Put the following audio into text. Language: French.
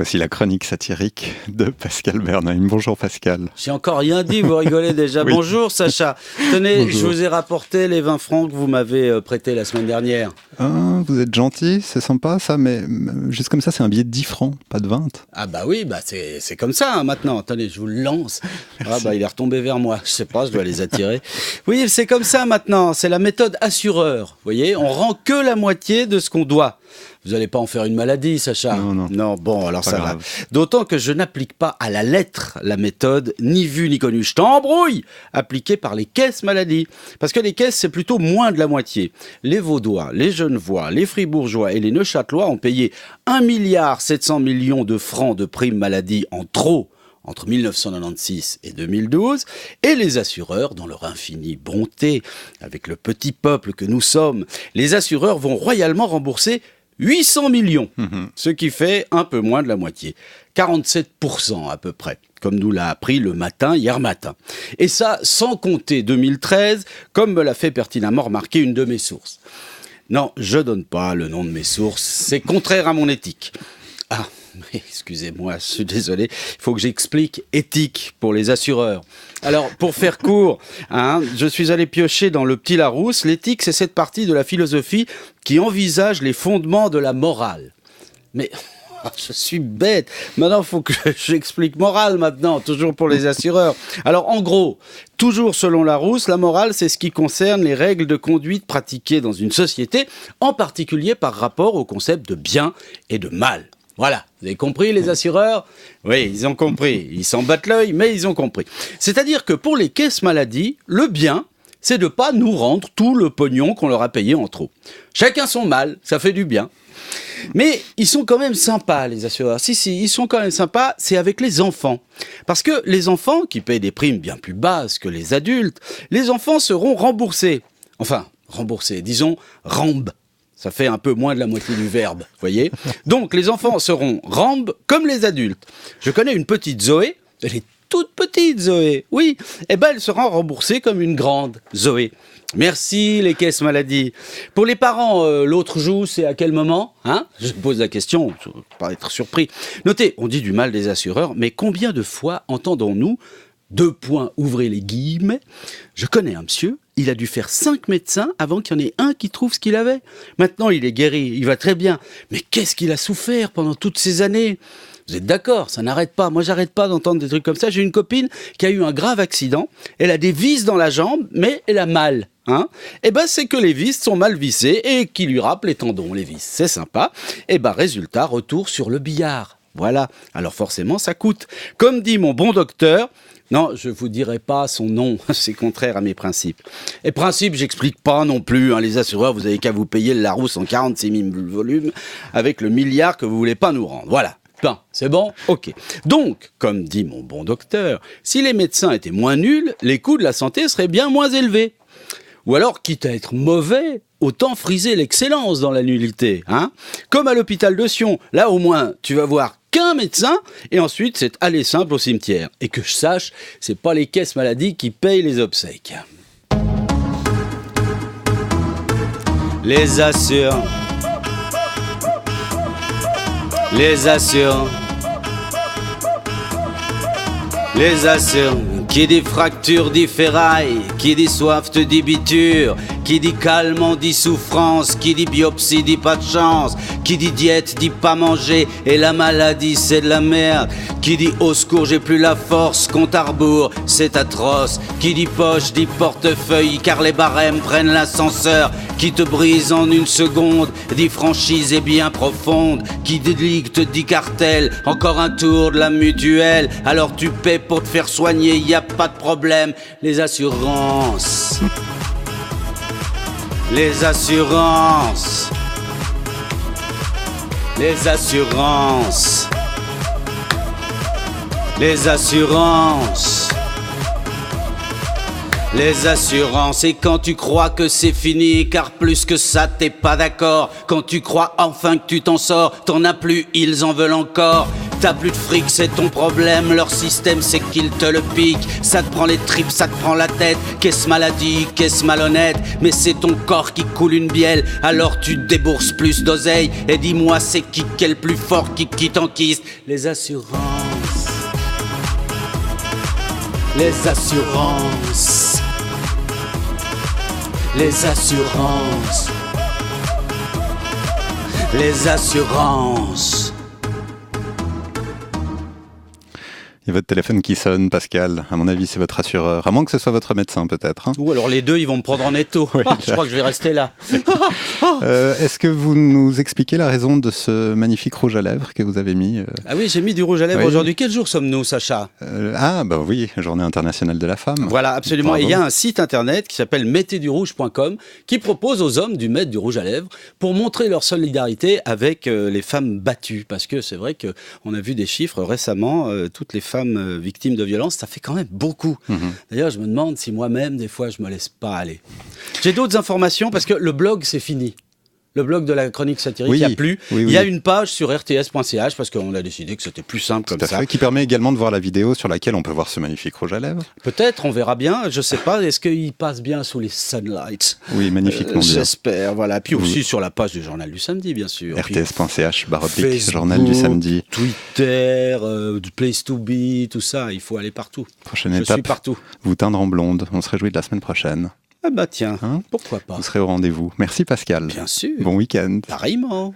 Voici la chronique satirique de Pascal Bernheim. Bonjour Pascal. J'ai encore rien dit, vous rigolez déjà. Oui. Bonjour Sacha. Tenez, bonjour. Je vous ai rapporté les 20 francs que vous m'avez prêtés la semaine dernière. Ah, vous êtes gentil, c'est sympa ça, mais juste comme ça, c'est un billet de 10 francs, pas de 20. Ah bah oui, bah c'est comme ça maintenant. Attendez, je vous le lance. Ah bah il est retombé vers moi. Je sais pas, je dois les attirer. Oui, c'est comme ça maintenant. C'est la méthode assureur. Vous voyez, on rend que la moitié de ce qu'on doit. Vous n'allez pas en faire une maladie, Sacha? Non, bon, alors ça va. D'autant que je n'applique pas à la lettre la méthode ni vue ni connue. Je t'embrouille, appliquée par les caisses maladie. Parce que les caisses, c'est plutôt moins de la moitié. Les Vaudois, les Genevois, les Fribourgeois et les Neuchâtelois ont payé 1,7 milliard de francs de primes maladie en trop entre 1996 et 2012, et les assureurs, dans leur infinie bonté, avec le petit peuple que nous sommes, les assureurs vont royalement rembourser 800 millions, ce qui fait un peu moins de la moitié. 47% à peu près, comme nous l'a appris le matin, hier matin. Et ça, sans compter 2013, comme me l'a fait pertinemment remarquer une de mes sources. Non, je donne pas le nom de mes sources, c'est contraire à mon éthique. Ah, excusez-moi, je suis désolé, il faut que j'explique éthique pour les assureurs. Alors, pour faire court, je suis allé piocher dans le Petit Larousse. L'éthique, c'est cette partie de la philosophie qui envisage les fondements de la morale. Mais je suis bête. Maintenant, il faut que j'explique morale maintenant, toujours pour les assureurs. Alors, en gros, toujours selon Larousse, la morale, c'est ce qui concerne les règles de conduite pratiquées dans une société, en particulier par rapport au concept de bien et de mal. Voilà, vous avez compris les assureurs? Oui, ils ont compris. Ils s'en battent l'œil, mais ils ont compris. C'est-à-dire que pour les caisses maladie, le bien, c'est de ne pas nous rendre tout le pognon qu'on leur a payé en trop. Chacun son mal, ça fait du bien. Mais ils sont quand même sympas, les assureurs. Si, ils sont quand même sympas, c'est avec les enfants. Parce que les enfants, qui payent des primes bien plus basses que les adultes, les enfants seront remboursés. Enfin, remboursés, disons, rembes. Ça fait un peu moins de la moitié du verbe, vous voyez. Donc, les enfants seront rembes comme les adultes. Je connais une petite Zoé, elle est toute petite Zoé, oui. Eh ben, elle sera remboursée comme une grande Zoé. Merci les caisses maladie. Pour les parents, l'autre joue, c'est à quel moment? Je pose la question, je ne veux pas être surpris. Notez, on dit du mal des assureurs, mais combien de fois entendons-nous ? Ouvrez les guillemets. Je connais un monsieur, il a dû faire 5 médecins avant qu'il y en ait un qui trouve ce qu'il avait. Maintenant, il est guéri, il va très bien. Mais qu'est-ce qu'il a souffert pendant toutes ces années ? Vous êtes d'accord, ça n'arrête pas. Moi, j'arrête pas d'entendre des trucs comme ça. J'ai une copine qui a eu un grave accident. Elle a des vis dans la jambe, mais elle a mal. Eh ben, c'est que les vis sont mal vissées et qui lui râpent les tendons, les vis. C'est sympa. Eh ben, résultat, retour sur le billard. Voilà. Alors forcément, ça coûte. Comme dit mon bon docteur, non, je vous dirai pas son nom, c'est contraire à mes principes. Et principes, j'explique pas non plus. Les assureurs, vous avez qu'à vous payer le Larousse en 46 000 volumes avec le milliard que vous voulez pas nous rendre. Voilà. Ben, c'est bon? Ok. Donc, comme dit mon bon docteur, si les médecins étaient moins nuls, les coûts de la santé seraient bien moins élevés. Ou alors, quitte à être mauvais, autant friser l'excellence dans la nullité. Comme à l'hôpital de Sion. Là, au moins, tu vas voir qu'un médecin, et ensuite, c'est aller simple au cimetière. Et que je sache, c'est pas les caisses maladie qui payent les obsèques. Les assureurs. Les assureurs. Les assureurs. Qui dit fracture dit ferraille, qui dit soif te dit biture, qui dit calmant dit souffrance, qui dit biopsie dit pas de chance, qui dit diète dit pas manger, et la maladie c'est de la merde, qui dit au secours j'ai plus la force, compte à rebours c'est atroce, qui dit poche dit portefeuille car les barèmes prennent l'ascenseur, qui te brise en une seconde, dit franchise et bien profonde, qui dit ligue te dit cartel, encore un tour de la mutuelle, alors tu paies pour te faire soigner, y a pas de problème, les assurances. Les assurances. Les assurances. Les assurances. Les assurances, et quand tu crois que c'est fini, car plus que ça t'es pas d'accord, quand tu crois enfin que tu t'en sors, t'en as plus, ils en veulent encore. T'as plus de fric, c'est ton problème. Leur système, c'est qu'ils te le piquent. Ça te prend les tripes, ça te prend la tête. Qu'est-ce maladie, qu'est-ce malhonnête. Mais c'est ton corps qui coule une bielle. Alors tu débourses plus d'oseille. Et dis-moi, c'est qui est le plus fort, qui t'enquise. Les assurances. Les assurances. Les assurances. Les assurances. Il y a votre téléphone qui sonne, Pascal. À mon avis, c'est votre assureur. À moins que ce soit votre médecin, peut-être. Hein. Ou alors les deux, ils vont me prendre en étau. Oui, je crois que je vais rester là. Est-ce que vous nous expliquez la raison de ce magnifique rouge à lèvres que vous avez mis Ah oui, j'ai mis du rouge à lèvres aujourd'hui. Quel jour sommes-nous, Sacha? Bah oui, Journée internationale de la femme. Voilà, absolument. Bravo. Et il y a un site internet qui s'appelle mettezdurouge.com qui propose aux hommes du mettre du rouge à lèvres pour montrer leur solidarité avec les femmes battues. Parce que c'est vrai qu'on a vu des chiffres récemment, toutes les femmes victimes de violences, ça fait quand même beaucoup. D'ailleurs, je me demande si moi-même, des fois, je me laisse pas aller. J'ai d'autres informations parce que le blog, c'est fini. Le blog de la chronique satirique, il n'y a plus. Il y a une page sur rts.ch parce qu'on a décidé que c'était plus simple comme ça. Qui permet également de voir la vidéo sur laquelle on peut voir ce magnifique rouge à lèvres. Peut-être, on verra bien. Je sais pas. Est-ce qu'il passe bien sous les sunlights? Oui, magnifiquement bien. J'espère. Voilà. Puis aussi sur la page du Journal du Samedi, bien sûr. rts.ch/oblique Journal du Samedi. Twitter, Place to Be, tout ça. Il faut aller partout. Prochaine étape, suis partout. Vous teindre en blonde. On se réjouit de la semaine prochaine. Ah bah tiens, pourquoi pas. Vous serez au rendez-vous. Merci Pascal. Bien sûr. Bon week-end. Pareillement.